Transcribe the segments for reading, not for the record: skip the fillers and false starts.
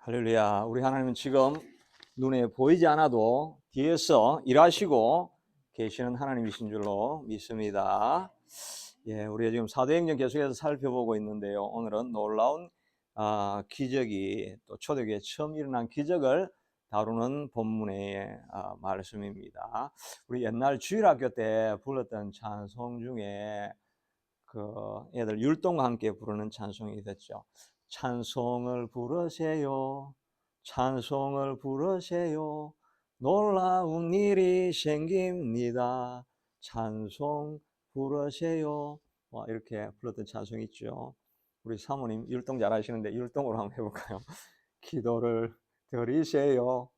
할렐루야. 우리 하나님은 지금 눈에 보이지 않아도 뒤에서 일하시고 계시는 하나님이신 줄로 믿습니다. 우리가 지금 사도행전 계속해서 살펴보고 있는데요. 오늘은 놀라운 기적이 또 초대교회에 처음 일어난 기적을 다루는 본문의 말씀입니다. 우리 옛날 주일학교 때 불렀던 찬송 중에 그 애들 율동과 함께 부르는 찬송이 됐죠. 찬송을 부르세요. 찬송을 부르세요. 놀라운 일이 생깁니다. 찬송 부르세요. 이렇게 불렀던 찬송이 있죠. 우리 사모님 율동 잘하시는데 율동으로 한번 해볼까요? 기도를 드리세요.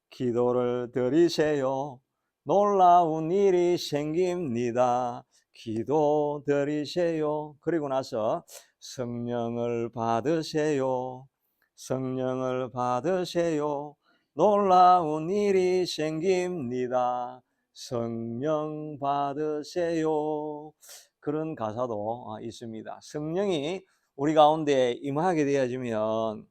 기도를 드리세요. 놀라운 일이 생깁니다. 기도 드리세요. 그리고 나서 성령을 받으세요. 성령을 받으세요. 놀라운 일이 생깁니다. 성령 받으세요. 그런 가사도 있습니다. 성령이 우리 가운데 임하게 되어지면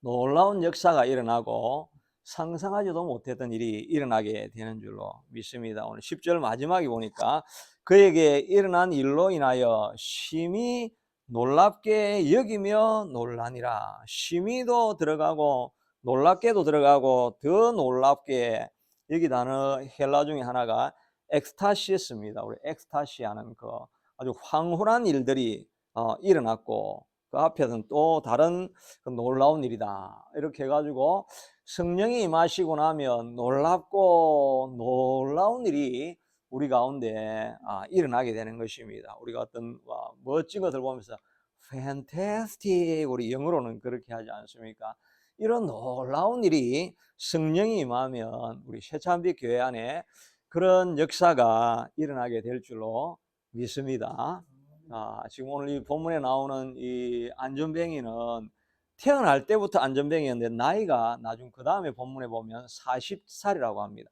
놀라운 역사가 일어나고 상상하지도 못했던 일이 일어나게 되는 줄로 믿습니다. 오늘 10절 마지막에 보니까 그에게 일어난 일로 인하여 심히 놀랍게 여기며 놀라니라. 심히도 들어가고 놀랍게도 들어가고 더 놀랍게, 여기 단어 헬라 중에 하나가 엑스타시였습니다. 우리 엑스타시 하는 그 아주 황홀한 일들이 일어났고 그 앞에서는 또 다른 그 놀라운 일이다. 이렇게 해가지고 성령이 임하시고 나면 놀랍고 놀라운 일이 우리 가운데 일어나게 되는 것입니다. 우리가 어떤 멋진 것을 보면서 fantastic, 우리 영어로는 그렇게 하지 않습니까? 이런 놀라운 일이 성령이 임하면 우리 새찬빛 교회 안에 그런 역사가 일어나게 될 줄로 믿습니다. 지금 오늘 이 본문에 나오는 이 안전뱅이는 태어날 때부터 안전뱅이였는데 나이가 나중 그 다음에 본문에 보면 40살이라고 합니다.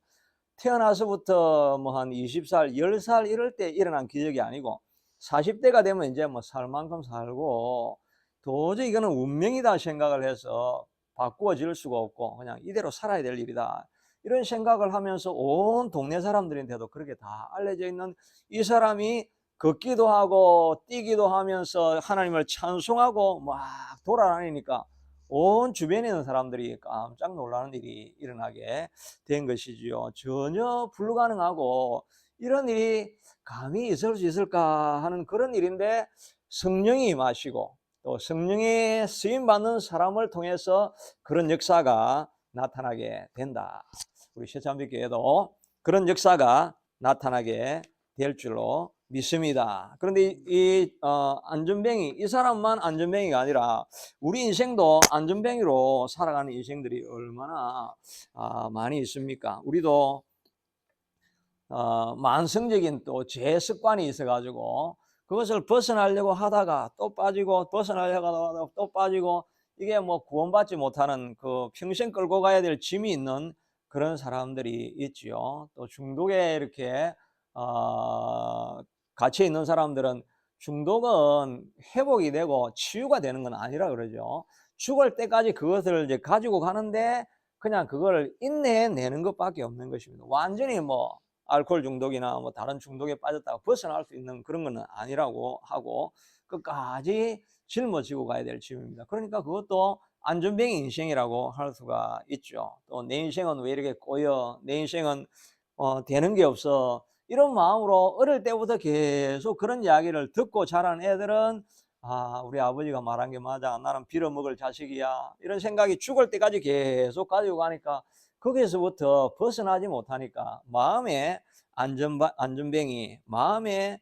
태어나서부터 뭐 한 20살, 10살 이럴 때 일어난 기적이 아니고 40대가 되면 이제 뭐 살 만큼 살고 도저히 이거는 운명이다 생각을 해서 바꾸어질 수가 없고 그냥 이대로 살아야 될 일이다. 이런 생각을 하면서 온 동네 사람들인데도 그렇게 다 알려져 있는 이 사람이 걷기도 하고 뛰기도 하면서 하나님을 찬송하고 막 돌아다니니까 온 주변에 있는 사람들이 깜짝 놀라는 일이 일어나게 된 것이지요. 전혀 불가능하고 이런 일이 감히 있을 수 있을까 하는 그런 일인데 성령이 임하시고 또 성령의 쓰임받는 사람을 통해서 그런 역사가 나타나게 된다. 우리 새찬빛교회도 그런 역사가 나타나게 될 줄로 믿습니다. 그런데 안전뱅이, 이 사람만 안전뱅이가 아니라 우리 인생도 안전뱅이로 살아가는 인생들이 얼마나 많이 있습니까? 우리도 만성적인 또 죄 습관이 있어가지고 그것을 벗어나려고 하다가 또 빠지고 벗어나려고 하다가 또 빠지고 이게 뭐 구원받지 못하는 그 평생 끌고 가야 될 짐이 있는 그런 사람들이 있지요. 또 중독에 이렇게 갇혀 있는 사람들은 중독은 회복이 되고 치유가 되는 건 아니라 그러죠. 죽을 때까지 그것을 이제 가지고 가는데 그냥 그걸 인내내는 것밖에 없는 것입니다. 완전히 뭐 알코올 중독이나 뭐 다른 중독에 빠졌다가 벗어날 수 있는 그런 건 아니라고 하고 끝까지 짊어지고 가야 될 짐입니다. 그러니까 그것도 안전뱅이 인생이라고 할 수가 있죠. 또 내 인생은 왜 이렇게 꼬여, 내 인생은 되는 게 없어, 이런 마음으로 어릴 때부터 계속 그런 이야기를 듣고 자란 애들은 우리 아버지가 말한 게 맞아, 나는 빌어먹을 자식이야, 이런 생각이 죽을 때까지 계속 가지고 가니까 거기에서부터 벗어나지 못하니까 마음에 안전뱅이, 마음에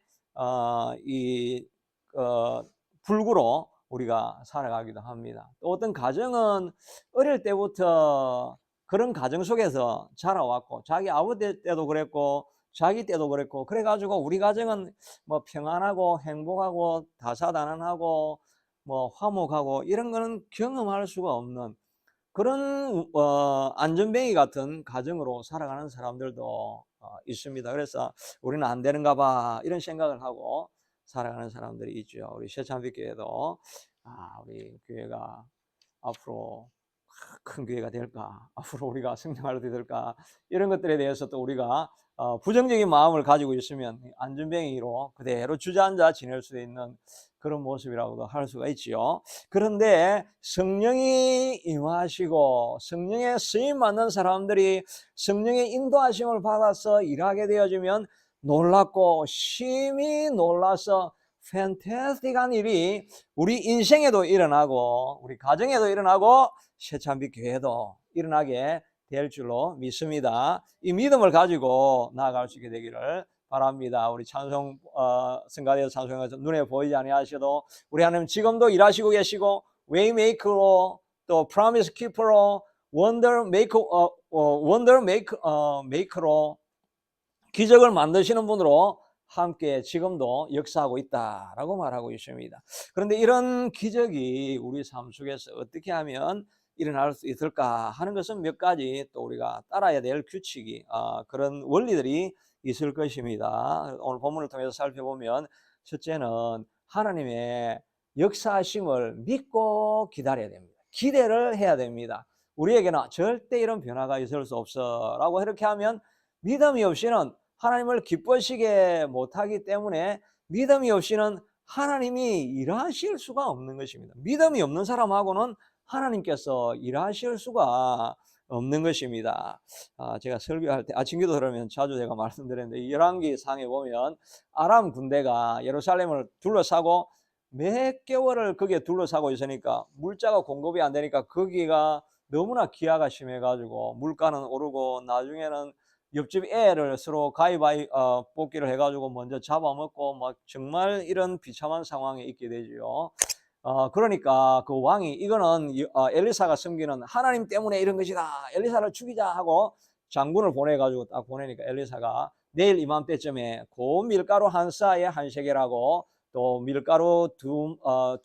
불구로 우리가 살아가기도 합니다. 또 어떤 가정은 어릴 때부터 그런 가정 속에서 자라왔고 자기 아버지 때도 그랬고 자기 때도 그랬고 그래가지고 우리 가정은 뭐 평안하고 행복하고 다사다난하고 뭐 화목하고 이런 거는 경험할 수가 없는 그런 안전뱅이 같은 가정으로 살아가는 사람들도 있습니다. 그래서 우리는 안 되는가 봐 이런 생각을 하고 살아가는 사람들이 있죠. 우리 새찬빛 교회도 우리 교회가 앞으로 큰 교회가 될까? 앞으로 우리가 성장할 때 될까? 이런 것들에 대해서 또 우리가 부정적인 마음을 가지고 있으면 안전뱅이로 그대로 주저앉아 지낼 수 있는 그런 모습이라고도 할 수가 있지요. 그런데 성령이 임하시고 성령의 쓰임 받는 사람들이 성령의 인도하심을 받아서 일하게 되어지면 놀랍고 심히 놀라서 팬타스틱한 일이 우리 인생에도 일어나고 우리 가정에도 일어나고 새참빛 교회도 일어나게 될 줄로 믿습니다. 이 믿음을 가지고 나아갈 수 있게 되기를 바랍니다. 우리 찬송 성가대에서 찬송해서 눈에 보이지 아니하셔도 우리 하나님 지금도 일하시고 계시고 웨이메이커로 또 프로미스 키퍼로 원더 메이커로 기적을 만드시는 분으로 함께 지금도 역사하고 있다라고 말하고 있습니다. 그런데 이런 기적이 우리 삶 속에서 어떻게 하면 일어날 수 있을까 하는 것은 몇 가지 또 우리가 따라야 될 규칙이 그런 원리들이 있을 것입니다. 오늘 본문을 통해서 살펴보면 첫째는 하나님의 역사하심을 믿고 기다려야 됩니다. 기대를 해야 됩니다. 우리에게는 절대 이런 변화가 있을 수 없어 라고 이렇게 하면 믿음이 없이는 하나님을 기뻐하시게 못하기 때문에 믿음이 없이는 하나님이 일하실 수가 없는 것입니다. 믿음이 없는 사람하고는 하나님께서 일하실 수가 없는 것입니다. 제가 설교할 때 아침 기도 들으면 자주 제가 말씀드렸는데 열왕기상에 보면 아람 군대가 예루살렘을 둘러싸고 몇 개월을 거기에 둘러싸고 있으니까 물자가 공급이 안 되니까 거기가 너무나 기아가 심해가지고 물가는 오르고 나중에는 옆집 애를 서로 뽑기를 해가지고 먼저 잡아먹고 막 정말 이런 비참한 상황에 있게 되죠. 그러니까 그 왕이 이거는 엘리사가 섬기는 하나님 때문에 이런 것이다. 엘리사를 죽이자 하고 장군을 보내가지고 딱 보내니까 엘리사가 내일 이맘때쯤에 고 밀가루 한 스아에 한 셰겔하고 또 밀가루 두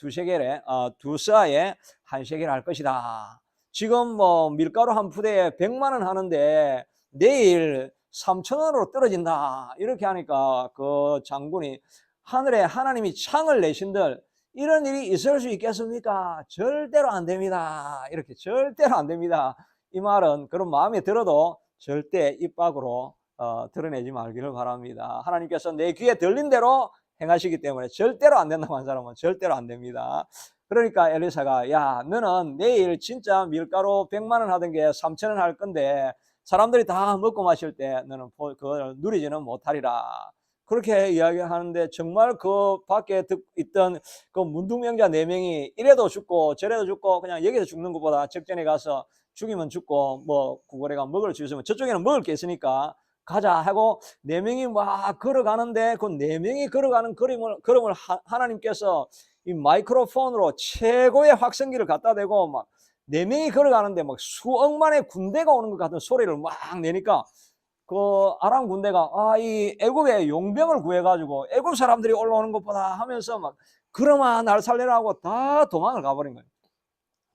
셰겔에 두 스아에 한 셰겔 할 것이다. 지금 뭐 밀가루 한 푸대에 100만 원 하는데 내일 3,000원으로 떨어진다. 이렇게 하니까 그 장군이 하늘에 하나님이 창을 내신들 이런 일이 있을 수 있겠습니까? 절대로 안 됩니다. 이렇게 절대로 안 됩니다. 이 말은 그런 마음에 들어도 절대 입 밖으로 드러내지 말기를 바랍니다. 하나님께서 내 귀에 들린 대로 행하시기 때문에 절대로 안 된다고 한 사람은 절대로 안 됩니다. 그러니까 엘리사가 야 너는 내일 진짜 밀가루 100만 원 하던 게 3,000원 할 건데 사람들이 다 먹고 마실 때 너는 그걸 누리지는 못하리라. 그렇게 이야기하는데 정말 그 밖에 있던 그 문둥명자 4명이 이래도 죽고 저래도 죽고 그냥 여기서 죽는 것보다 적전에 가서 죽이면 죽고 뭐 구걸에가 먹을 수 있으면 저쪽에는 먹을 게 있으니까 가자 하고 4명이 막 걸어가는데 그 4명이 걸어가는 걸음을 하나님께서 이 마이크로폰으로 최고의 확성기를 갖다 대고 막 4명이 걸어가는데 막 수억만의 군대가 오는 것 같은 소리를 막 내니까 그 아람 군대가 이 애굽의 용병을 구해가지고 애굽 사람들이 올라오는 것보다 하면서 막 그러마 날 살리라고 다 도망을 가버린 거예요.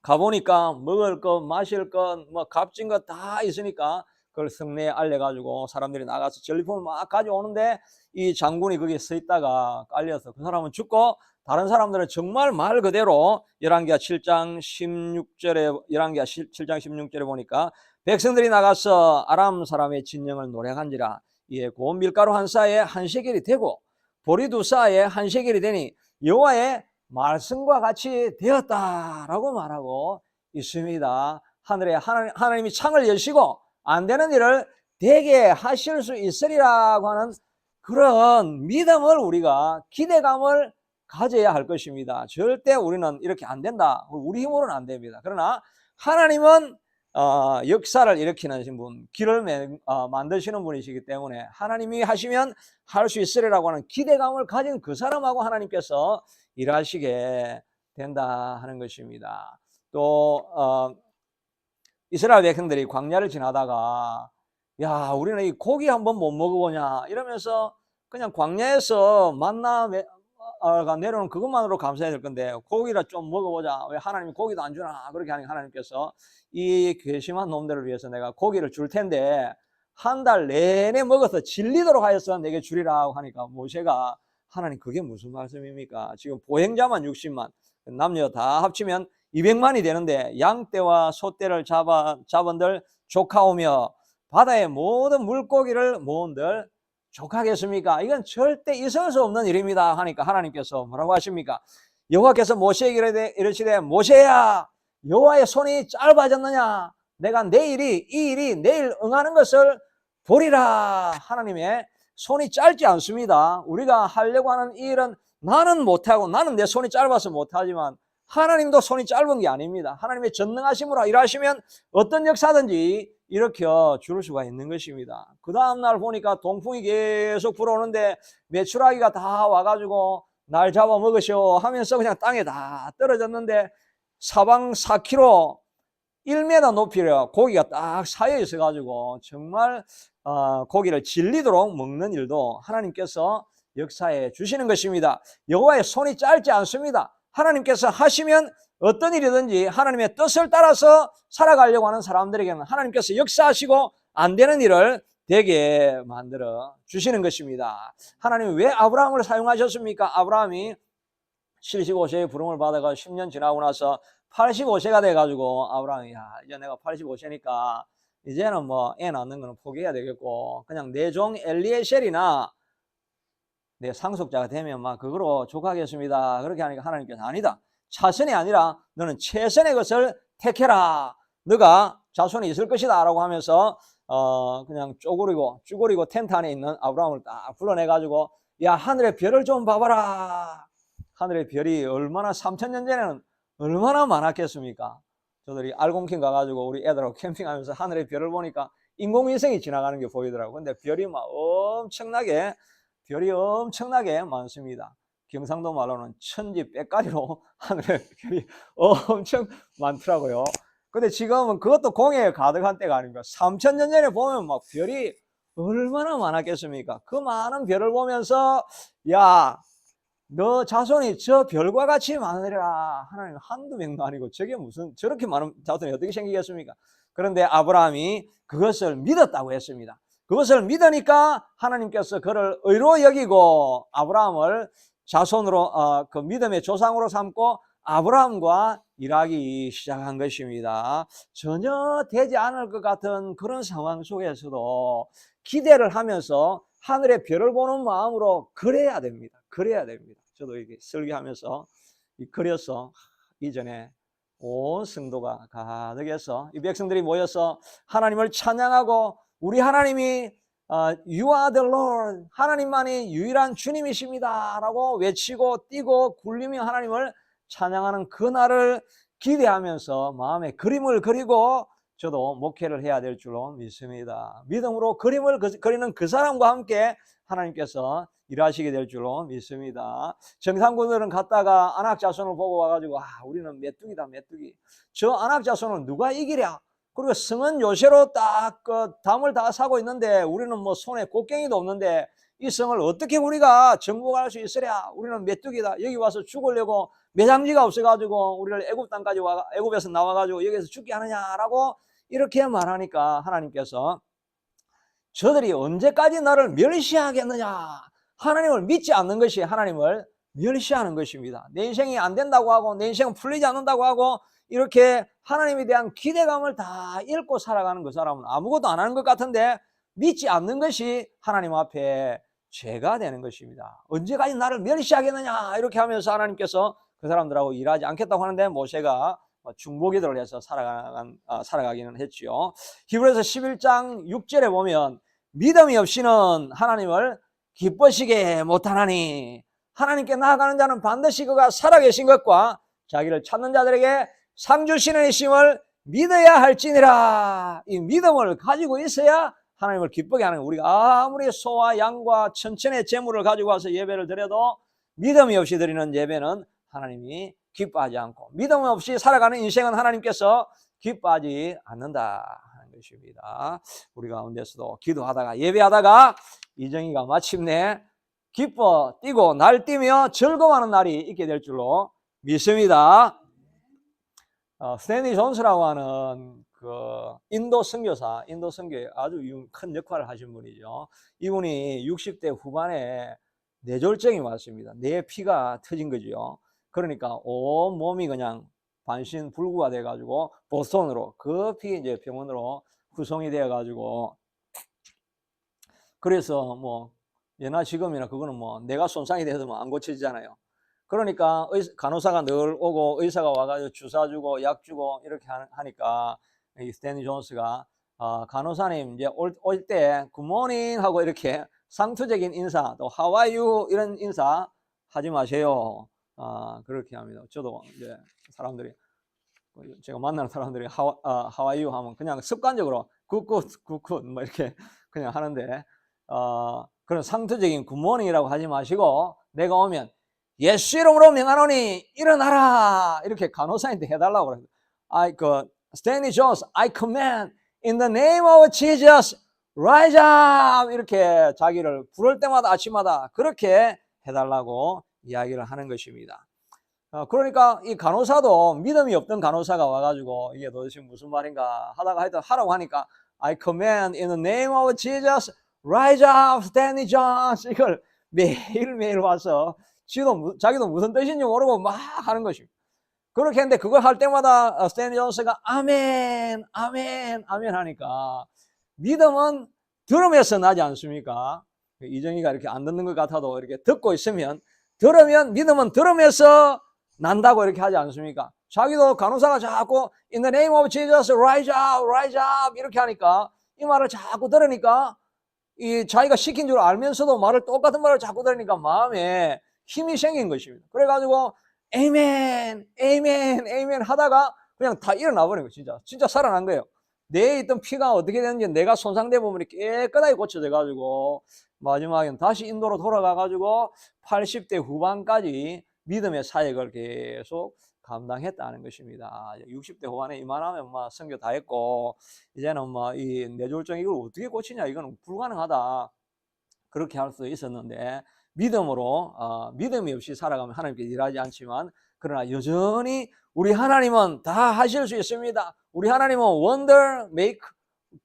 가보니까 먹을 것 마실 것 뭐 값진 것 다 있으니까 그걸 성내에 알려가지고 사람들이 나가서 전리품을 막 가져오는데 이 장군이 거기에 서 있다가 깔려서 그 사람은 죽고 다른 사람들은 정말 말 그대로 열왕기하 7장 16절에 보니까 백성들이 나가서 아람 사람의 진영을 노력한지라 이에 고운 밀가루 한 사에 한 셰겔이 되고 보리 두 사에 한 셰겔이 되니 여호와의 말씀과 같이 되었다라고 말하고 있습니다. 하늘에 하나님이 창을 여시고 안 되는 일을 되게 하실 수 있으리라고 하는 그런 믿음을 우리가 기대감을 가져야 할 것입니다. 절대 우리는 이렇게 안 된다. 우리 힘으로는 안 됩니다. 그러나 하나님은 역사를 일으키는 분, 길을 만드시는 분이시기 때문에 하나님이 하시면 할 수 있으리라고 하는 기대감을 가진 그 사람하고 하나님께서 일하시게 된다 하는 것입니다. 또 이스라엘 백성들이 광야를 지나다가 야 우리는 이 고기 한번 못 먹어보냐 이러면서 그냥 광야에서 만나가 내려오는 그것만으로 감사해야 될 건데 고기를 좀 먹어보자. 왜 하나님이 고기도 안 주나? 그렇게 하니까 하나님께서 이 괘씸한 놈들을 위해서 내가 고기를 줄 텐데 한 달 내내 먹어서 질리도록 하여서 내게 주리라고 하니까 모세가 하나님 그게 무슨 말씀입니까? 지금 보행자만 60만 남녀 다 합치면 200만이 되는데 양떼와 소떼를 잡은들 족하오며 바다의 모든 물고기를 모은들 족하겠습니까? 이건 절대 있을 수 없는 일입니다 하니까 하나님께서 뭐라고 하십니까? 여호와께서 모세에게 이르시되 모세야 여호와의 손이 짧아졌느냐? 내가 이 일이 내일 응하는 것을 보리라. 하나님의 손이 짧지 않습니다. 우리가 하려고 하는 이 일은 나는 못하고 나는 내 손이 짧아서 못하지만 하나님도 손이 짧은 게 아닙니다. 하나님의 전능하심으로 일하시면 어떤 역사든지 일으켜 줄 수가 있는 것입니다. 그 다음날 보니까 동풍이 계속 불어오는데 메추라기가 다 와가지고 날 잡아먹으시오 하면서 그냥 땅에 다 떨어졌는데 사방 4km 1m 높이로 고기가 딱 쌓여 있어 가지고 정말 고기를 질리도록 먹는 일도 하나님께서 역사해 주시는 것입니다. 여호와의 손이 짧지 않습니다. 하나님께서 하시면 어떤 일이든지 하나님의 뜻을 따라서 살아가려고 하는 사람들에게는 하나님께서 역사하시고 안 되는 일을 되게 만들어 주시는 것입니다. 하나님이 왜 아브라함을 사용하셨습니까? 아브라함이 75세의 부름을 받아가 10년 지나고 나서 85세가 돼가지고 아브라함이 이제 내가 85세니까 이제는 뭐 애 낳는 거는 포기해야 되겠고 그냥 내 종 엘리에셀이나 내 상속자가 되면 막 그거로 족하겠습니다. 그렇게 하니까 하나님께서 아니다. 차선이 아니라 너는 최선의 것을 택해라. 너가 자손이 있을 것이다 라고 하면서 그냥 쭈그리고 텐트 안에 있는 아브라함을 딱 불러내가지고 야 하늘의 별을 좀 봐봐라. 하늘의 별이 얼마나 3000년 전에는 얼마나 많았겠습니까? 저들이 알곤킹 가가지고 우리 애들하고 캠핑하면서 하늘의 별을 보니까 인공위성이 지나가는 게 보이더라고요. 근데 별이 엄청나게 많습니다. 경상도 말로는 천지 빽가리로 하늘의 별이 엄청 많더라고요. 근데 지금은 그것도 공해에 가득한 때가 아닙니까? 3000년 전에 보면 막 별이 얼마나 많았겠습니까? 그 많은 별을 보면서 야 너 자손이 저 별과 같이 많으리라. 하나님 한두 명도 아니고 저게 무슨 저렇게 많은 자손이 어떻게 생기겠습니까? 그런데 아브라함이 그것을 믿었다고 했습니다. 그것을 믿으니까 하나님께서 그를 의로 여기고 아브라함을 자손으로 그 믿음의 조상으로 삼고 아브라함과 일하기 시작한 것입니다. 전혀 되지 않을 것 같은 그런 상황 속에서도 기대를 하면서 하늘의 별을 보는 마음으로 그래야 됩니다. 저도 이게 설교하면서 그려서 이전에 온 성도가 가득해서 이 백성들이 모여서 하나님을 찬양하고 우리 하나님이 You are the Lord, 하나님만이 유일한 주님이십니다 라고 외치고 뛰고 굴리며 하나님을 찬양하는 그날을 기대하면서 마음에 그림을 그리고 저도 목회를 해야 될 줄로 믿습니다. 믿음으로 그림을 그리는 그 사람과 함께 하나님께서 일하시게 될 줄로 믿습니다. 정상군들은 갔다가 안악자손을 보고 와가지고 우리는 메뚜기다 메뚜기. 저 안악자손은 누가 이기랴? 그리고 성은 요새로 딱 그 담을 다 사고 있는데 우리는 뭐 손에 곡괭이도 없는데 이 성을 어떻게 우리가 정복할 수 있으랴? 우리는 메뚜기다. 여기 와서 죽으려고 매장지가 없어가지고 우리를 애굽 땅까지 애굽에서 나와가지고 여기서 죽게 하느냐라고 이렇게 말하니까 하나님께서 저들이 언제까지 나를 멸시하겠느냐? 하나님을 믿지 않는 것이 하나님을 멸시하는 것입니다. 내 인생이 안 된다고 하고 내 인생은 풀리지 않는다고 하고 이렇게 하나님에 대한 기대감을 다 잃고 살아가는 그 사람은 아무것도 안 하는 것 같은데 믿지 않는 것이 하나님 앞에 죄가 되는 것입니다. 언제까지 나를 멸시하겠느냐 이렇게 하면서 하나님께서 그 사람들하고 일하지 않겠다고 하는데 모세가 중보기도를 해서 살아가기는 했지요. 히브리서 11장 6절에 보면 믿음이 없이는 하나님을 기뻐시게 못하나니 하나님께 나아가는 자는 반드시 그가 살아계신 것과 자기를 찾는 자들에게 상 주시는 이심을 믿어야 할지니라. 이 믿음을 가지고 있어야 하나님을 기쁘게 하는 거예요. 우리가 아무리 소와 양과 천천의 재물을 가지고 와서 예배를 드려도 믿음이 없이 드리는 예배는 하나님이 기뻐하지 않고 믿음 없이 살아가는 인생은 하나님께서 기뻐하지 않는다 하는 것입니다. 우리 가운데서도 기도하다가 예배하다가 이정희가 마침내 기뻐 뛰고 날뛰며 즐거워하는 날이 있게 될 줄로 믿습니다. 스탠리 존스라고 하는 그 인도 선교에 아주 큰 역할을 하신 분이죠. 이분이 60대 후반에 뇌졸중이 왔습니다. 뇌 피가 터진 거죠. 그러니까 온 몸이 그냥 반신불구가 돼가지고 보스턴으로 급히 이제 병원으로 후송이 돼가지고, 그래서 뭐 예나 지금이나 그거는 뭐 내가 손상이 돼서 뭐 안 고쳐지잖아요. 그러니까 간호사가 늘 오고 의사가 와가지고 주사 주고 약 주고 이렇게 하니까 이 스탠리 존스가 간호사님 이제 올 때 굿모닝 하고 이렇게 상투적인 인사, 또 How are you 이런 인사 하지 마세요. 그렇게 합니다. 저도 이제 사람들이, 제가 만나는 사람들이 How are you 하면 그냥 습관적으로 굿굿 뭐 이렇게 그냥 하는데, 그런 상투적인 굿모닝이라고 하지 마시고 내가 오면 예수 이름으로 명하노니 일어나라 이렇게 간호사한테 해달라고 그래요. 스탠리 존스, I command in the name of Jesus rise up 이렇게 자기를 부를 때마다 아침마다 그렇게 해달라고 이야기를 하는 것입니다. 그러니까 이 간호사도 믿음이 없던 간호사가 와가지고 이게 도대체 무슨 말인가 하다가 하여튼 하라고 하니까 I command in the name of Jesus rise up 스탠리 존스 이걸 매일매일 와서 자기도 무슨 뜻인지 모르고 막 하는 것입니다. 그렇게 했는데 그걸 할 때마다 스탠리 존스가 아멘 아멘 아멘 하니까 믿음은 들음에서 나지 않습니까? 이정희가 이렇게 안 듣는 것 같아도 이렇게 듣고 있으면, 들으면 믿음은 들음에서 난다고 이렇게 하지 않습니까? 자기도 간호사가 자꾸 In the name of Jesus rise up rise up 이렇게 하니까 이 말을 자꾸 들으니까 이 자기가 시킨 줄 알면서도 똑같은 말을 자꾸 들으니까 마음에 힘이 생긴 것입니다. 그래가지고 에이멘 에이멘 에이멘 하다가 그냥 다 일어나 버린 거예요. 진짜 살아난 거예요. 뇌에 있던 피가 어떻게 되는지 내가 손상된 부분이 깨끗하게 고쳐져 가지고 마지막엔 다시 인도로 돌아가 가지고 80대 후반까지 믿음의 사역을 계속 감당했다는 것입니다. 60대 후반에 이만하면 막 선교 다 했고 이제는 막 이 뇌졸중 이걸 어떻게 고치냐 이거는 불가능하다 그렇게 할 수 있었는데, 믿음으로 믿음이 없이 살아가면 하나님께 일하지 않지만, 그러나 여전히 우리 하나님은 다 하실 수 있습니다. 우리 하나님은 wonder make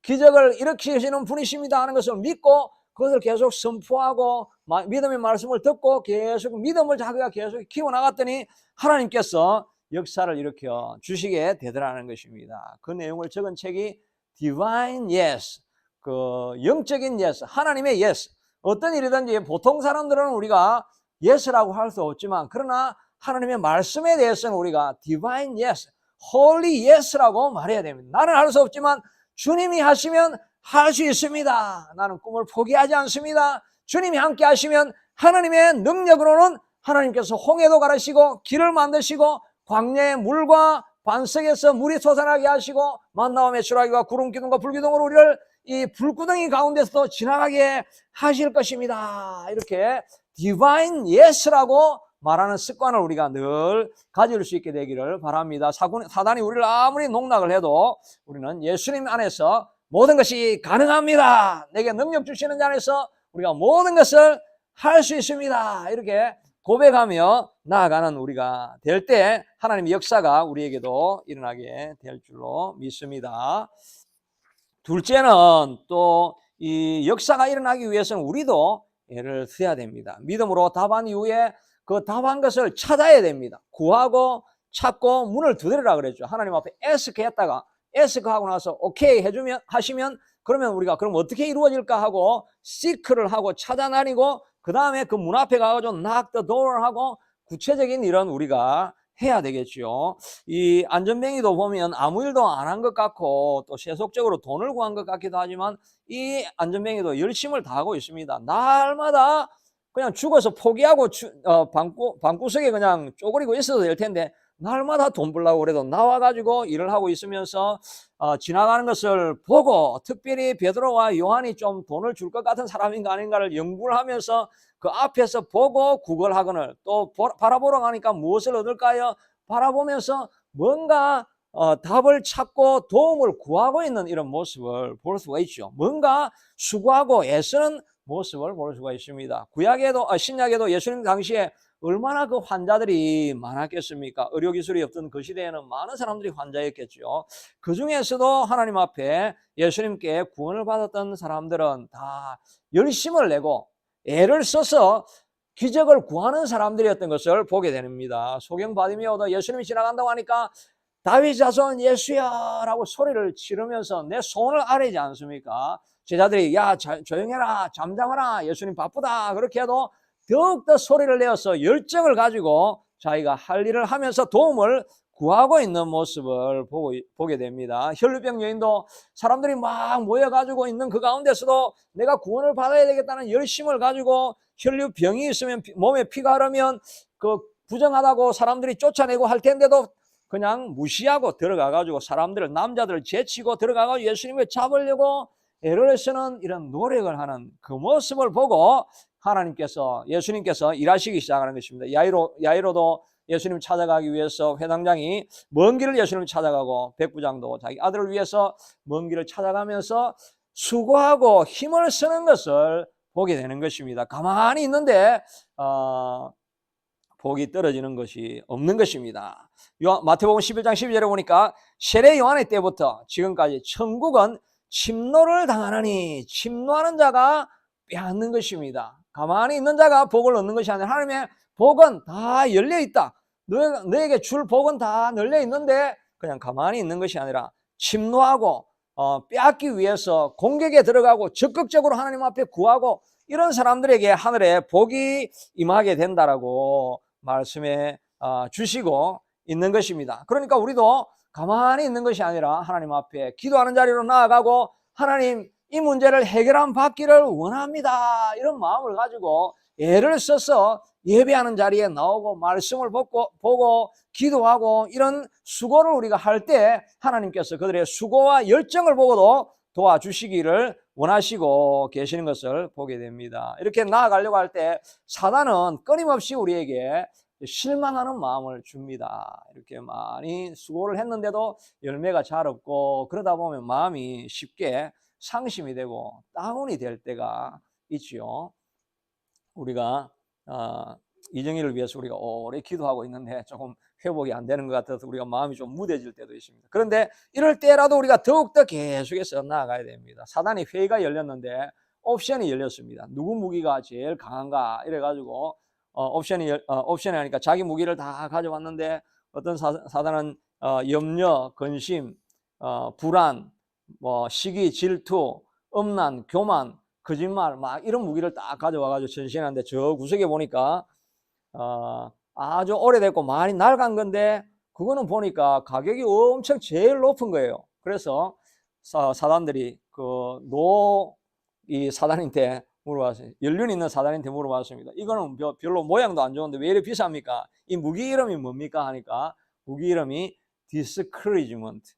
기적을 일으키시는 분이십니다 하는 것을 믿고 그것을 계속 선포하고 믿음의 말씀을 듣고 계속 믿음을 자기가 계속 키워나갔더니 하나님께서 역사를 일으켜 주시게 되더라는 것입니다. 그 내용을 적은 책이 Divine Yes, 그 영적인 Yes, 하나님의 Yes. 어떤 일이든지 보통 사람들은 우리가 Yes라고 할 수 없지만, 그러나 하나님의 말씀에 대해서는 우리가 Divine Yes, Holy Yes라고 말해야 됩니다. 나는 할 수 없지만 주님이 하시면 할 수 있습니다. 나는 꿈을 포기하지 않습니다. 주님이 함께 하시면 하나님의 능력으로는 하나님께서 홍해도 가르시고 길을 만드시고 광야의 물과 반석에서 물이 솟아나게 하시고 만나와 메추라기와 구름 기둥과 불 기둥으로 우리를 이 불구덩이 가운데서도 지나가게 하실 것입니다. 이렇게 Divine Yes라고 말하는 습관을 우리가 늘 가질 수 있게 되기를 바랍니다. 사단이 우리를 아무리 농락을 해도 우리는 예수님 안에서 모든 것이 가능합니다. 내게 능력 주시는 자 안에서 우리가 모든 것을 할 수 있습니다. 이렇게 고백하며 나아가는 우리가 될 때 하나님의 역사가 우리에게도 일어나게 될 줄로 믿습니다. 둘째는 또 이 역사가 일어나기 위해서는 우리도 애를 써야 됩니다. 믿음으로 답한 이후에 그 답한 것을 찾아야 됩니다. 구하고 찾고 문을 두드리라 그랬죠. 하나님 앞에 에스크 했다가 에스크 하고 나서 오케이 하시면 그러면 우리가 그럼 어떻게 이루어질까 하고 시크를 하고 찾아다니고 그 다음에 그 문 앞에 가가지고 knock the door 하고 구체적인 일은 우리가 해야 되겠죠. 이 안전뱅이도 보면 아무 일도 안 한 것 같고 또 세속적으로 돈을 구한 것 같기도 하지만 이 안전뱅이도 열심을 다하고 있습니다. 날마다 그냥 죽어서 포기하고 방구석에 그냥 쪼그리고 있어도 될 텐데 날마다 돈 벌려고 그래도 나와가지고 일을 하고 있으면서 지나가는 것을 보고, 특별히 베드로와 요한이 좀 돈을 줄 것 같은 사람인가 아닌가를 연구를 하면서 그 앞에서 보고 구걸하거늘 또 바라보러 가니까 무엇을 얻을까요? 바라보면서 뭔가 답을 찾고 도움을 구하고 있는 이런 모습을 볼 수가 있죠. 뭔가 수고하고 애쓰는 모습을 볼 수가 있습니다. 신약에도 예수님 당시에 얼마나 그 환자들이 많았겠습니까? 의료기술이 없던 그 시대에는 많은 사람들이 환자였겠죠. 그 중에서도 하나님 앞에 예수님께 구원을 받았던 사람들은 다 열심을 내고 애를 써서 기적을 구하는 사람들이었던 것을 보게 됩니다. 소경 바디메오도 예수님이 지나간다고 하니까 다윗 자손 예수야 라고 소리를 지르면서 내 손을 아래지 않습니까? 제자들이 야 조용해라, 잠잠하라, 예수님 바쁘다 그렇게 해도 더욱더 소리를 내어서 열정을 가지고 자기가 할 일을 하면서 도움을 구하고 있는 모습을 보게 됩니다. 혈루병 여인도 사람들이 막 모여가지고 있는 그 가운데서도 내가 구원을 받아야 되겠다는 열심을 가지고 혈루병이 있으면 몸에 피가 흐르면 그 부정하다고 사람들이 쫓아내고 할 텐데도 그냥 무시하고 들어가가지고 사람들을, 남자들을 제치고 들어가가지고 예수님을 잡으려고 애를 쓰는 이런 노력을 하는 그 모습을 보고 하나님께서, 예수님께서 일하시기 시작하는 것입니다. 야이로도 예수님 찾아가기 위해서 회당장이 먼 길을 예수님을 찾아가고 백부장도 자기 아들을 위해서 먼 길을 찾아가면서 수고하고 힘을 쓰는 것을 보게 되는 것입니다. 가만히 있는데 복이 떨어지는 것이 없는 것입니다. 마태복음 11장 12절에 보니까 세례 요한의 때부터 지금까지 천국은 침노를 당하느니 침노하는 자가 빼앗는 것입니다. 가만히 있는 자가 복을 얻는 것이 아니라 하나님의 복은 다 열려있다. 너에게 줄 복은 다 널려있는데 그냥 가만히 있는 것이 아니라 침노하고 빼앗기 위해서 공격에 들어가고 적극적으로 하나님 앞에 구하고 이런 사람들에게 하늘의 복이 임하게 된다라고 말씀해 주시고 있는 것입니다. 그러니까 우리도 가만히 있는 것이 아니라 하나님 앞에 기도하는 자리로 나아가고 하나님 이 문제를 해결한 받기를 원합니다. 이런 마음을 가지고 애를 써서 예배하는 자리에 나오고 말씀을 보고 기도하고 이런 수고를 우리가 할 때 하나님께서 그들의 수고와 열정을 보고도 도와주시기를 원하시고 계시는 것을 보게 됩니다. 이렇게 나아가려고 할 때 사단은 끊임없이 우리에게 실망하는 마음을 줍니다. 이렇게 많이 수고를 했는데도 열매가 잘 없고 그러다 보면 마음이 쉽게 상심이 되고 다운이 될 때가 있지요. 우리가 이정희를 위해서 우리가 오래 기도하고 있는데 조금 회복이 안 되는 것 같아서 우리가 마음이 좀 무뎌질 때도 있습니다. 그런데 이럴 때라도 우리가 더욱더 계속해서 나아가야 됩니다. 사단이 회의가 열렸는데 옵션이 열렸습니다. 누구 무기가 제일 강한가 이래가지고 옵션이 하니까 자기 무기를 다 가져왔는데 어떤 사단은 염려, 근심, 불안, 시기, 질투, 음란, 교만, 거짓말 막 이런 무기를 딱 가져와가지고 전시하는데 저 구석에 보니까 아주 오래됐고 많이 낡은 건데 그거는 보니까 가격이 엄청 제일 높은 거예요. 그래서 사단들이 이 사단한테 물어봤어요. 연륜 있는 사단한테 물어봤습니다. 이거는 별로 모양도 안 좋은데 왜 이렇게 비쌉니까? 이 무기 이름이 뭡니까? 하니까 무기 이름이 discouragement,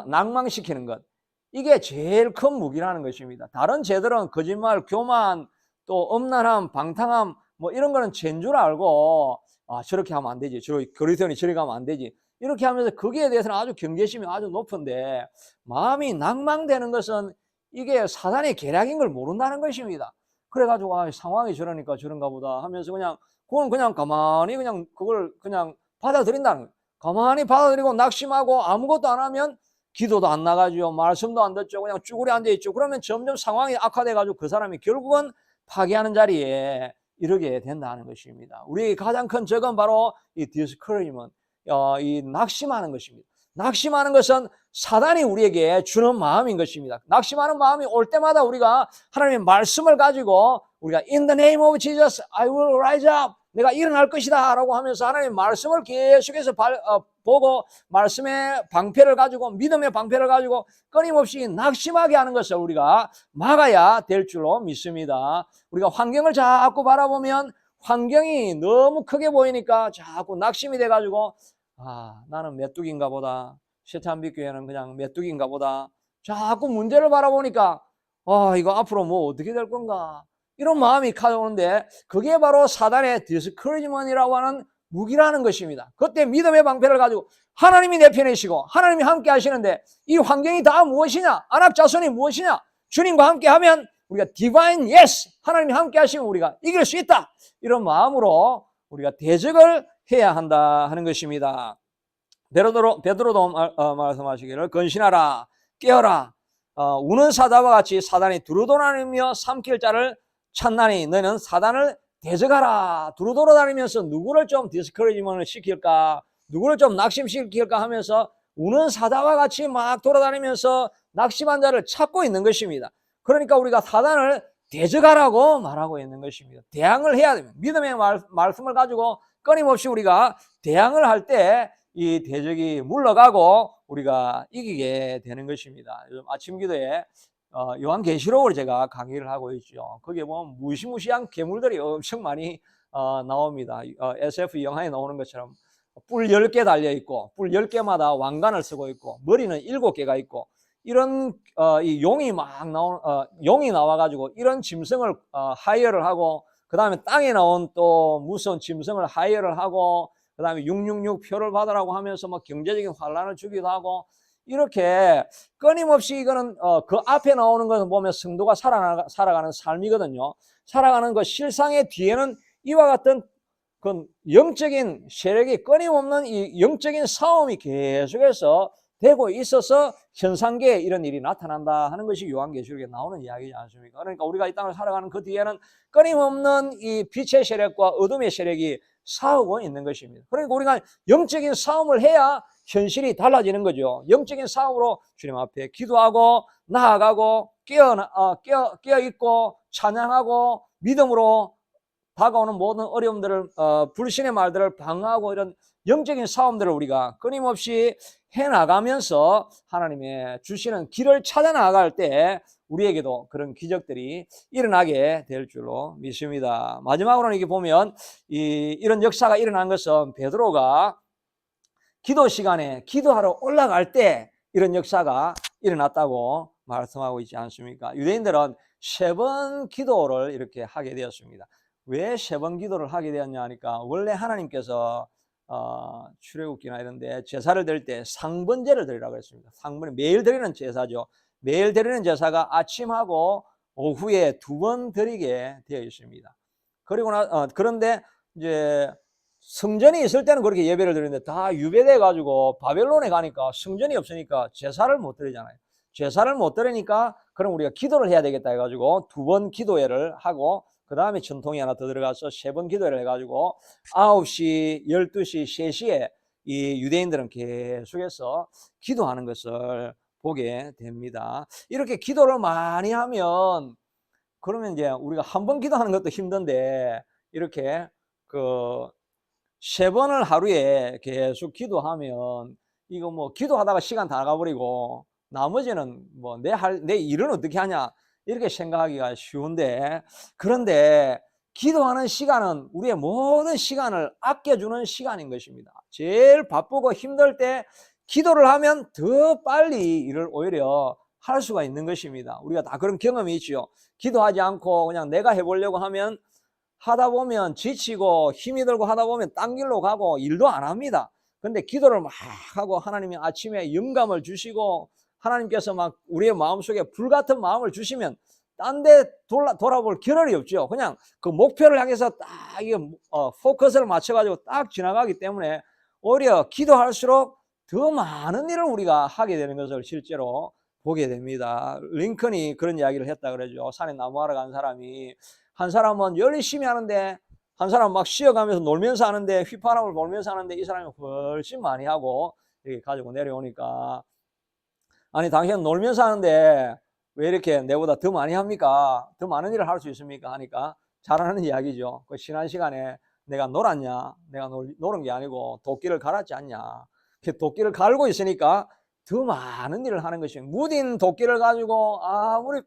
낭망시키는 것. 이게 제일 큰 무기라는 것입니다. 다른 죄들은 거짓말, 교만, 또 음란함, 방탕함 뭐 이런 거는 죄인 줄 알고 저렇게 하면 안 되지, 그리스도인이 저리 가면 안 되지 이렇게 하면서 거기에 대해서는 아주 경계심이 아주 높은데 마음이 낭망되는 것은 이게 사단의 계략인 걸 모른다는 것입니다. 그래가지고 상황이 저러니까 저런가 보다 하면서 그건 그냥 가만히 그걸 그냥 받아들인다는 거예요. 가만히 받아들이고 낙심하고 아무것도 안 하면 기도도 안 나가죠. 말씀도 안 듣죠. 그냥 쭈그려 앉아있죠. 그러면 점점 상황이 악화돼가지고 그 사람이 결국은 파괴하는 자리에 이르게 된다는 것입니다. 우리의 가장 큰 적은 바로 이 discouragement, 이 낙심하는 것입니다. 낙심하는 것은 사단이 우리에게 주는 마음인 것입니다. 낙심하는 마음이 올 때마다 우리가 하나님의 말씀을 가지고 우리가 In the name of Jesus, I will rise up. 내가 일어날 것이다 라고 하면서 하나님의 말씀을 계속해서 보고 말씀의 방패를 가지고 믿음의 방패를 가지고 끊임없이 낙심하게 하는 것을 우리가 막아야 될 줄로 믿습니다. 우리가 환경을 자꾸 바라보면 환경이 너무 크게 보이니까 자꾸 낙심이 돼가지고 나는 메뚜기인가 보다. 세찬빛교회는 그냥 메뚜기인가 보다. 자꾸 문제를 바라보니까 이거 앞으로 뭐 어떻게 될 건가 이런 마음이 가져오는데 그게 바로 사단의 디스커리지먼이라고 하는 무기라는 것입니다. 그때 믿음의 방패를 가지고 하나님이 내 편이시고 하나님이 함께 하시는데 이 환경이 다 무엇이냐, 안악자손이 무엇이냐, 주님과 함께 하면 우리가 디바인 예스, 하나님이 함께 하시면 우리가 이길 수 있다, 이런 마음으로 우리가 대적을 해야 한다 하는 것입니다. 베드로도 말씀하시기를 근신하라, 깨어라, 우는 사자와 같이 사단이 두루돌아다니며 삼킬 자를 찾나니 너는 사단을 대적하라. 두루돌아다니면서 누구를 좀 디스커리지먼을 시킬까, 누구를 좀 낙심시킬까 하면서 우는 사자와 같이 막 돌아다니면서 낙심한 자를 찾고 있는 것입니다. 그러니까 우리가 사단을 대적하라고 말하고 있는 것입니다. 대항을 해야 됩니다. 믿음의 말씀을 가지고 끊임없이 우리가 대항을 할 때 이 대적이 물러가고 우리가 이기게 되는 것입니다. 요즘 아침 기도에 요한계시록을 제가 강의를 하고 있죠. 거기에 보면 무시무시한 괴물들이 엄청 많이 나옵니다. SF 영화에 나오는 것처럼 뿔 10개 달려있고 뿔 10개마다 왕관을 쓰고 있고 머리는 7개가 있고 이런 이 용이 막 용이 나와가지고 이런 짐승을 하이어를 하고 그 다음에 땅에 나온 또 무서운 짐승을 하이어를 하고 그 다음에 666 표를 받으라고 하면서 뭐 경제적인 환란을 주기도 하고 이렇게 끊임없이 이거는 그 앞에 나오는 것을 보면 성도가 살아가는 삶이거든요. 살아가는 그 실상의 뒤에는 이와 같은 그 영적인 세력이 끊임없는 이 영적인 싸움이 계속해서 되고 있어서 현상계에 이런 일이 나타난다 하는 것이 요한계시록에 나오는 이야기지 않습니까? 그러니까 우리가 이 땅을 살아가는 그 뒤에는 끊임없는 이 빛의 세력과 어둠의 세력이 싸우고 있는 것입니다. 그러니까 우리가 영적인 싸움을 해야 현실이 달라지는 거죠. 영적인 싸움으로 주님 앞에 기도하고 나아가고 깨어있고 찬양하고 믿음으로 다가오는 모든 어려움들을 불신의 말들을 방어하고 이런 영적인 싸움들을 우리가 끊임없이 해나가면서 하나님의 주시는 길을 찾아 나갈 때 우리에게도 그런 기적들이 일어나게 될 줄로 믿습니다. 마지막으로는 이게 보면 이런 역사가 일어난 것은 베드로가 기도 시간에 기도하러 올라갈 때 이런 역사가 일어났다고 말씀하고 있지 않습니까? 유대인들은 3번 기도를 이렇게 하게 되었습니다. 왜 3번 기도를 하게 되었냐 하니까 원래 하나님께서 출애굽기나 이런데 제사를 드릴 때 상번제를 드리라고 했습니다. 상번이 매일 드리는 제사죠. 매일 드리는 제사가 아침하고 오후에 2번 드리게 되어 있습니다. 그리고 그런데 이제 성전이 있을 때는 그렇게 예배를 드리는데 다 유배돼 가지고 바벨론에 가니까 성전이 없으니까 제사를 못 드리잖아요. 제사를 못 드리니까 그럼 우리가 기도를 해야 되겠다 해가지고 2번 기도회를 하고 그 다음에 전통이 하나 더 들어가서 3번 기도회를 해가지고 9시, 12시, 3시에 이 유대인들은 계속해서 기도하는 것을 보게 됩니다. 이렇게 기도를 많이 하면 그러면 이제 우리가 한 번 기도하는 것도 힘든데 이렇게 3번을 하루에 계속 기도하면 이거 뭐 기도하다가 시간 다 가버리고 나머지는 뭐 내 일은 어떻게 하냐 이렇게 생각하기가 쉬운데 그런데 기도하는 시간은 우리의 모든 시간을 아껴주는 시간인 것입니다. 제일 바쁘고 힘들 때 기도를 하면 더 빨리 일을 오히려 할 수가 있는 것입니다. 우리가 다 그런 경험이 있죠. 기도하지 않고 그냥 내가 해보려고 하면 하다 보면 지치고 힘이 들고 하다 보면 딴 길로 가고 일도 안 합니다. 근데 기도를 막 하고 하나님이 아침에 영감을 주시고 하나님께서 막 우리의 마음속에 불같은 마음을 주시면 딴 데 돌아볼 겨를이 없죠. 그냥 그 목표를 향해서 딱 이게 포커스를 맞춰가지고 딱 지나가기 때문에 오히려 기도할수록 더 많은 일을 우리가 하게 되는 것을 실제로 보게 됩니다. 링컨이 그런 이야기를 했다 그러죠. 산에 나무하러 간 사람이 한 사람은 열심히 하는데 한 사람은 막 쉬어가면서 놀면서 하는데 휘파람을 불면서 하는데 이 사람이 훨씬 많이 하고 이렇게 가지고 내려오니까 아니 당신은 놀면서 하는데 왜 이렇게 내보다 더 많이 합니까? 더 많은 일을 할 수 있습니까? 하니까 잘하는 이야기죠. 그 지난 시간에 내가 놀았냐? 내가 노는 게 아니고 도끼를 갈았지 않냐? 도끼를 갈고 있으니까 더 많은 일을 하는 것이 무딘 도끼를 가지고 아무리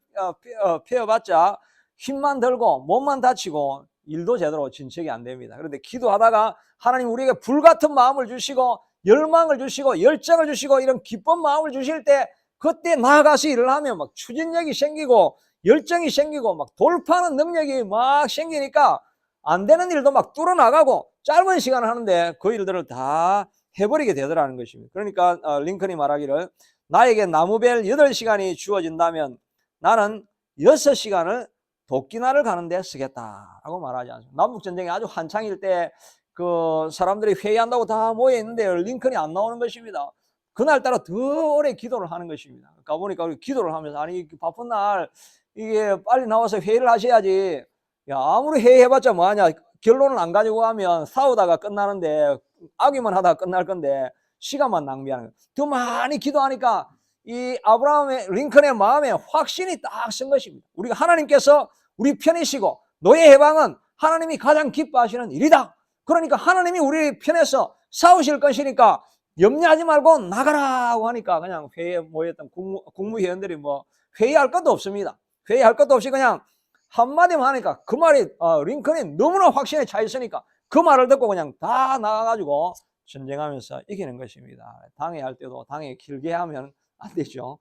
펴봤자 힘만 들고 몸만 다치고 일도 제대로 진척이 안 됩니다. 그런데 기도하다가 하나님 우리에게 불같은 마음을 주시고 열망을 주시고 열정을 주시고 이런 기쁜 마음을 주실 때 그때 나아가서 일을 하면 막 추진력이 생기고 열정이 생기고 막 돌파하는 능력이 막 생기니까 안 되는 일도 막 뚫어나가고 짧은 시간을 하는데 그 일들을 다 해버리게 되더라는 것입니다. 그러니까 링컨이 말하기를 나에게 나무벨 8시간이 주어진다면 나는 6시간을 도끼날을 가는데 쓰겠다라고 말하지 않습니까? 남북전쟁이 아주 한창일 때 그 사람들이 회의한다고 다 모여 있는데 링컨이 안 나오는 것입니다. 그날따라 더 오래 기도를 하는 것입니다. 가보니까 우리 기도를 하면서 아니 바쁜 날 이게 빨리 나와서 회의를 하셔야지. 야 아무리 회의해봤자 뭐하냐 결론을 안 가지고 가면 싸우다가 끝나는데 아기만 하다가 끝날 건데 시간만 낭비하는 거예요. 더 많이 기도하니까 이 아브라함의 링컨의 마음에 확신이 딱 쓴 것입니다. 우리가 하나님께서 우리 편이시고 너의 해방은 하나님이 가장 기뻐하시는 일이다. 그러니까 하나님이 우리 편에서 싸우실 것이니까 염려하지 말고 나가라고 하니까 그냥 회의에 모였던 국무회원들이 뭐 회의할 것도 없습니다. 회의할 것도 없이 그냥 한마디만 하니까 그 말이 링컨이 너무나 확신에 차 있으니까 그 말을 듣고 그냥 다 나가가지고 전쟁하면서 이기는 것입니다. 당회할 때도 당회 길게 하면 안 되죠.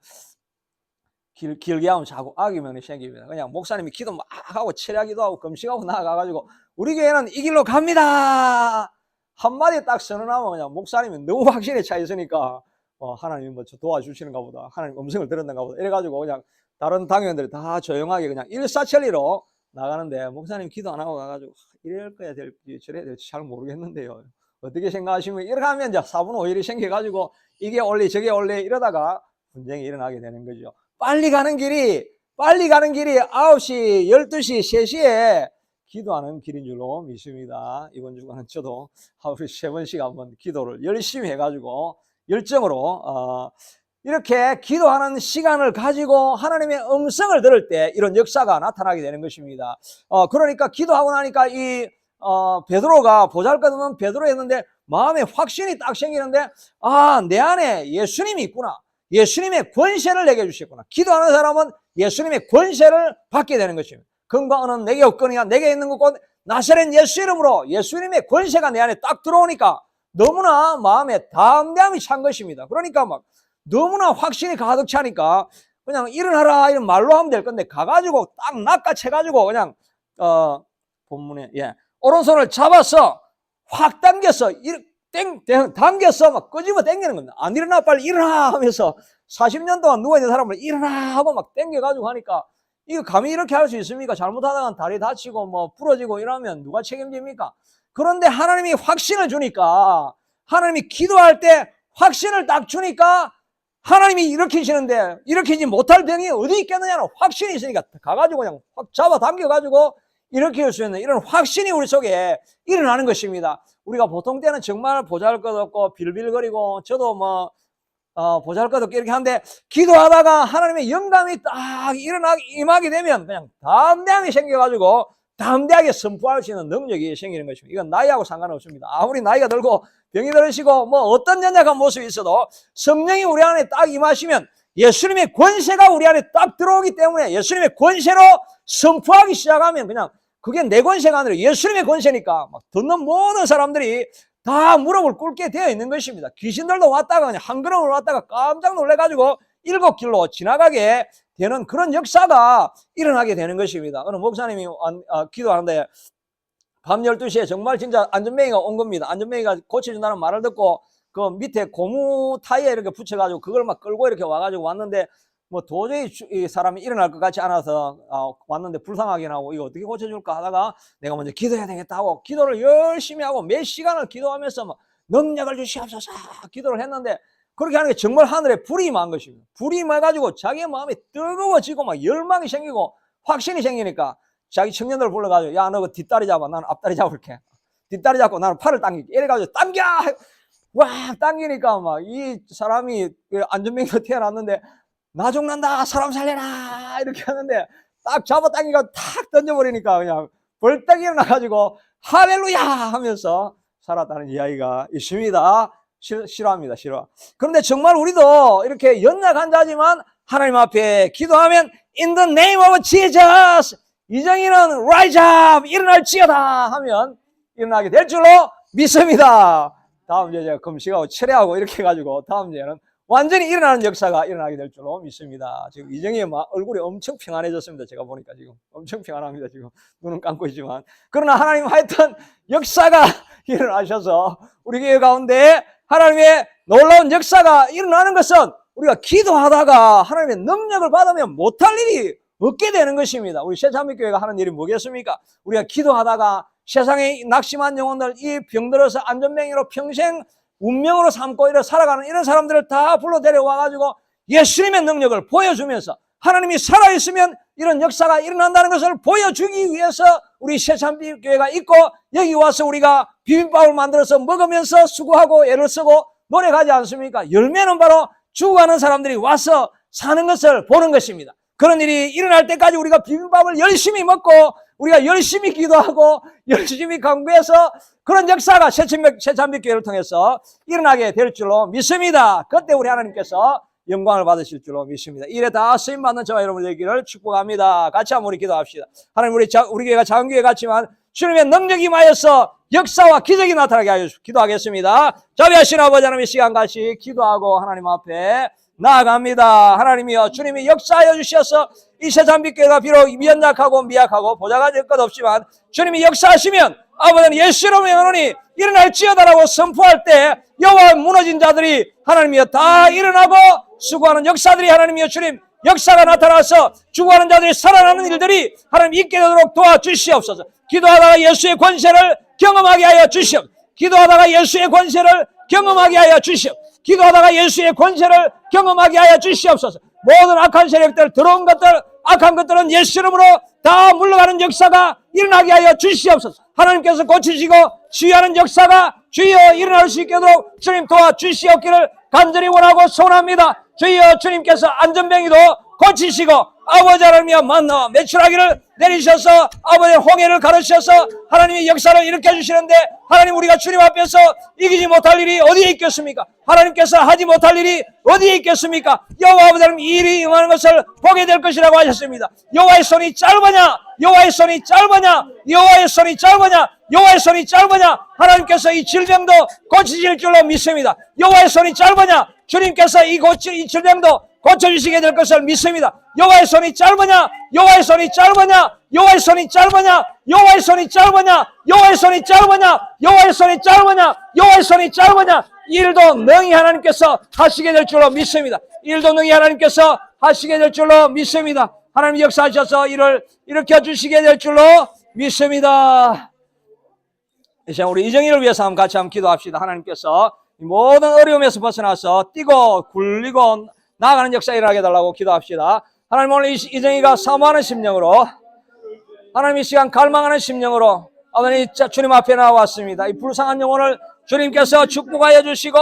길게 하면 자꾸 악의면이 생깁니다. 그냥 목사님이 기도 막 하고 철야기도 하고 금식하고 나가가지고 우리 교회는 이 길로 갑니다. 한마디 딱 선언하면 그냥 목사님이 너무 확신에 차 있으니까 하나님이 뭐 도와주시는가 보다. 하나님 음성을 들었는가 보다. 이래가지고 그냥 다른 당회원들이 다 조용하게 그냥 일사천리로 나가는데 목사님 기도 안 하고 가가지고 이럴 거야 될지 저래야 될지 잘 모르겠는데요. 어떻게 생각하시면 이렇게 하면 이제 4분 5일이 생겨가지고 이게 올리 저게 올리 이러다가 분쟁이 일어나게 되는 거죠. 빨리 가는 길이 9시, 12시, 3시에 기도하는 길인 줄로 믿습니다. 이번 주간은 저도 하루에 3번씩 한번 기도를 열심히 해가지고 열정으로 이렇게 기도하는 시간을 가지고 하나님의 음성을 들을 때 이런 역사가 나타나게 되는 것입니다. 그러니까 기도하고 나니까 이 베드로가 보잘것없는 베드로였는데 마음에 확신이 딱 생기는데 내 안에 예수님이 있구나. 예수님의 권세를 내게 주셨구나. 기도하는 사람은 예수님의 권세를 받게 되는 것입니다. 근거는 내게 없거니와 내게 있는 것 나사렛 예수 이름으로 예수님의 권세가 내 안에 딱 들어오니까 너무나 마음에 담대함이 찬 것입니다. 그러니까 막 너무나 확신이 가득 차니까 그냥 일어나라 이런 말로 하면 될 건데 가가지고 딱 낚아채가지고 그냥 본문에 오른손을 잡아서 확 당겨서 당겨서 막 끄집어 당기는 겁니다. 안 일어나 빨리 일어나 하면서 40년 동안 누워있는 사람을 일어나 하고 막 당겨가지고 하니까 이거 감히 이렇게 할 수 있습니까? 잘못하다가 다리 다치고 뭐 부러지고 이러면 누가 책임집니까? 그런데 하나님이 확신을 주니까 하나님이 기도할 때 확신을 딱 주니까 하나님이 일으키시는데 일으키지 못할 병이 어디 있겠느냐는 확신이 있으니까 가가지고 그냥 확 잡아 당겨가지고 일으킬 수 있는 이런 확신이 우리 속에 일어나는 것입니다. 우리가 보통 때는 정말 보잘것없고 빌빌거리고 저도 뭐 보잘것없게 이렇게 하는데 기도하다가 하나님의 영감이 딱 임하게 되면 그냥 담대함이 생겨가지고 담대하게 선포할 수 있는 능력이 생기는 것입니다. 이건 나이하고 상관없습니다. 아무리 나이가 들고 병이 들으시고 뭐 어떤 연약한 모습이 있어도 성령이 우리 안에 딱 임하시면 예수님의 권세가 우리 안에 딱 들어오기 때문에 예수님의 권세로 선포하기 시작하면 그냥 그게 내 권세가 아니라 예수님의 권세니까 막 듣는 모든 사람들이 다 무릎을 꿇게 되어 있는 것입니다. 귀신들도 왔다가 그냥 한 걸음을 왔다가 깜짝 놀래가지고 7길로 지나가게 되는 그런 역사가 일어나게 되는 것입니다. 어느 목사님이 기도하는데 밤 12시에 정말 진짜 안전뱅이가 온 겁니다. 안전뱅이가 고쳐준다는 말을 듣고 그 밑에 고무 타이에 이렇게 붙여가지고 그걸 막 끌고 이렇게 와가지고 왔는데 뭐 도저히 이 사람이 일어날 것 같지 않아서 왔는데 불쌍하게 나고 이거 어떻게 고쳐줄까 하다가 내가 먼저 기도해야 되겠다 하고 기도를 열심히 하고 몇 시간을 기도하면서 막 능력을 주시옵소서 기도를 했는데 그렇게 하는 게 정말 하늘에 불이 임한 것입니다. 불이 임해가지고 자기의 마음이 뜨거워지고 막 열망이 생기고 확신이 생기니까 자기 청년들을 불러가지고 야 너 그 뒷다리 잡아 나는 앞다리 잡을게. 뒷다리 잡고 나는 팔을 당길게. 이래가지고 당겨! 와 당기니까 막 이 사람이 안전뱅이로 태어났는데 나 죽는다 사람 살려라 이렇게 하는데 딱 잡아당기고 탁 던져버리니까 그냥 벌떡 일어나가지고 할렐루야 하면서 살았다는 이야기가 있습니다. 싫어합니다. 싫어. 그런데 정말 우리도 이렇게 연약한 자지만 하나님 앞에 기도하면 In the name of Jesus 이정희는 rise up 일어날지어다 하면 일어나게 될 줄로 믿습니다. 다음 주에 제가 금식하고 철회하고 이렇게 해가지고 다음 주에는 완전히 일어나는 역사가 일어나게 될 줄로 믿습니다. 지금 이정희의 얼굴이 엄청 평안해졌습니다. 제가 보니까 지금 엄청 평안합니다. 지금 눈은 감고 있지만 그러나 하나님 하여튼 역사가 일어나셔서 우리 교회 가운데 하나님의 놀라운 역사가 일어나는 것은 우리가 기도하다가 하나님의 능력을 받으면 못할 일이 없게 되는 것입니다. 우리 새참미교회가 하는 일이 뭐겠습니까? 우리가 기도하다가 세상에 낙심한 영혼들 이 병들어서 안전뱅이로 평생 운명으로 삼고 이렇게 살아가는 이런 사람들을 다 불러 데려와가지고 예수님의 능력을 보여주면서 하나님이 살아있으면 이런 역사가 일어난다는 것을 보여주기 위해서 우리 새참교회가 있고 여기 와서 우리가 비빔밥을 만들어서 먹으면서 수고하고 애를 쓰고 노력하지 않습니까? 열매는 바로 죽어가는 사람들이 와서 사는 것을 보는 것입니다. 그런 일이 일어날 때까지 우리가 비빔밥을 열심히 먹고 우리가 열심히 기도하고 열심히 강구해서 그런 역사가 새찬빛교회를 통해서 일어나게 될 줄로 믿습니다. 그때 우리 하나님께서 영광을 받으실 줄로 믿습니다. 이래 다 쓰임받는 저와 여러분 되기를 축복합니다. 같이 한번 우리 기도합시다. 하나님 우리 교회가 작은 교회 같지만 주님의 능력이 임하여서 역사와 기적이 나타나게 하여 기도하겠습니다. 자비하신 아버지 하나님 이 시간같이 기도하고 하나님 앞에 나아갑니다. 하나님이여 주님이 역사하여 주셔서 이 새찬빛교회가 비록 미연약하고 미약하고 보좌가 될 것 없지만 주님이 역사하시면 아버지는 예수 이름으로 명하노니 일어날지어다라고 선포할 때 여호와 무너진 자들이 하나님이여 다 일어나고 수고하는 역사들이 하나님이여 주님 역사가 나타나서 죽어가는 자들이 살아나는 일들이 하나님 있게 되도록 도와주시옵소서. 기도하다가 예수의 권세를 경험하게 하여 주시옵소서. 기도하다가 예수의 권세를 경험하게 하여 주시옵소서. 기도하다가 예수의 권세를 경험하게 하여 주시옵소서. 모든 악한 세력들, 들어온 것들, 악한 것들은 예수 이름으로 다 물러가는 역사가 일어나게 하여 주시옵소서. 하나님께서 고치시고 치유하는 역사가 주여 일어날 수 있게 하도록 주님 도와주시옵기를 간절히 원하고 소원합니다. 주여 주님께서 안전병이도 고치시고 아버지 하나님이여 만나와 매출하기를 내리셔서 아버지의 홍해를 가르셔서 하나님의 역사를 일으켜 주시는데 하나님 우리가 주님 앞에서 이기지 못할 일이 어디에 있겠습니까? 하나님께서 하지 못할 일이 어디에 있겠습니까? 여호와 아버지 하나님 이 일이 응하는 것을 보게 될 것이라고 하셨습니다. 여호와의 손이 짧으냐? 여호와의 손이 짧으냐? 여호와의 손이 짧으냐? 여호와의 손이 짧으냐? 하나님께서 이 질병도 고치실 줄로 믿습니다. 여호와의 손이 짧으냐? 주님께서 이 질병도 고쳐주시게 될 것을 믿습니다. 여호와의 손이 짧으냐? 여호와의 손이 짧으냐? 여호와의 손이 짧으냐? 여호와의 손이 짧으냐? 여호와의 손이 짧으냐? 여호와의 손이 짧으냐? 여호와의 손이 짧으냐? 일도 능히 하나님께서 하시게 될 줄로 믿습니다. 일도 능히 하나님께서 하시게 될 줄로 믿습니다. 하나님 역사하셔서 이를 일으켜 주시게 될 줄로 믿습니다. 이 시간 우리 이정희를 위해서 같이 한번 기도합시다. 하나님께서 모든 어려움에서 벗어나서 뛰고 굴리고 나아가는 역사 일어나게 해달라고 기도합시다. 하나님 오늘 이정희가 사모하는 심령으로 하나님 이 시간 갈망하는 심령으로 아버님 주님 앞에 나왔습니다. 이 불쌍한 영혼을 주님께서 축복하여 주시고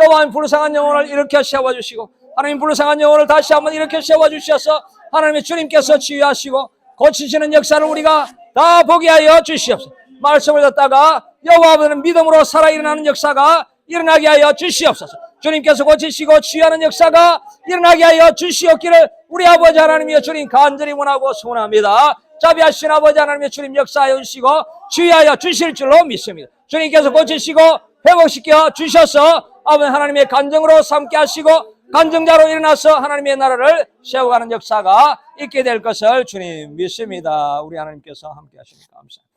여호와님 불쌍한 영혼을 일으켜 세워주시고 하나님 불쌍한 영혼을 다시 한번 일으켜 세워주셔서 하나님의 주님께서 치유하시고 고치시는 역사를 우리가 다 보게 하여 주시옵소서. 말씀을 듣다가 여호와 아버지는 믿음으로 살아 일어나는 역사가 일어나게 하여 주시옵소서. 주님께서 고치시고 치유하는 역사가 일어나게 하여 주시옵기를 우리 아버지 하나님이여 주님 간절히 원하고 소원합니다. 자비하신 아버지 하나님의 주님 역사하여 주시고 치유하여 주실 줄로 믿습니다. 주님께서 고치시고 회복시켜 주셔서 아버지 하나님의 간증으로 삼게 하시고 간증자로 일어나서 하나님의 나라를 세워가는 역사가 있게 될 것을 주님 믿습니다. 우리 하나님께서 함께 하시니까 감사합니다.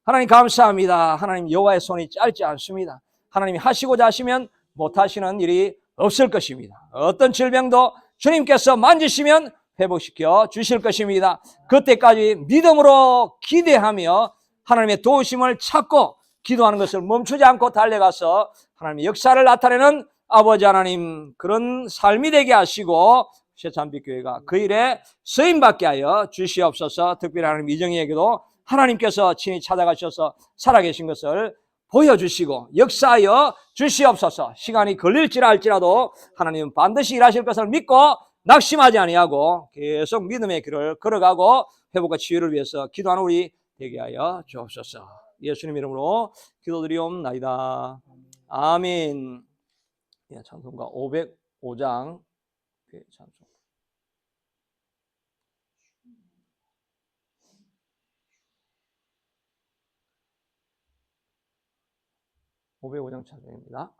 하나님 감사합니다. 하나님 여호와의 손이 짧지 않습니다. 하나님이 하시고자 하시면 못하시는 일이 없을 것입니다. 어떤 질병도 주님께서 만지시면 회복시켜 주실 것입니다. 그때까지 믿음으로 기대하며 하나님의 도우심을 찾고 기도하는 것을 멈추지 않고 달려가서 하나님의 역사를 나타내는 아버지 하나님 그런 삶이 되게 하시고 새찬빛교회가 그 일에 쓰임받게 하여 주시옵소서. 특별히 하나님 이정희에게도 하나님께서 친히 찾아가셔서 살아계신 것을 보여주시고 역사하여 주시옵소서. 시간이 걸릴지라 할지라도 하나님은 반드시 일하실 것을 믿고 낙심하지 아니하고 계속 믿음의 길을 걸어가고 회복과 치유를 위해서 기도하는 우리 되게 하여 주옵소서. 예수님 이름으로 기도드리옵나이다. 아멘. 찬송가 505장 찬송. 505장 찬송입니다.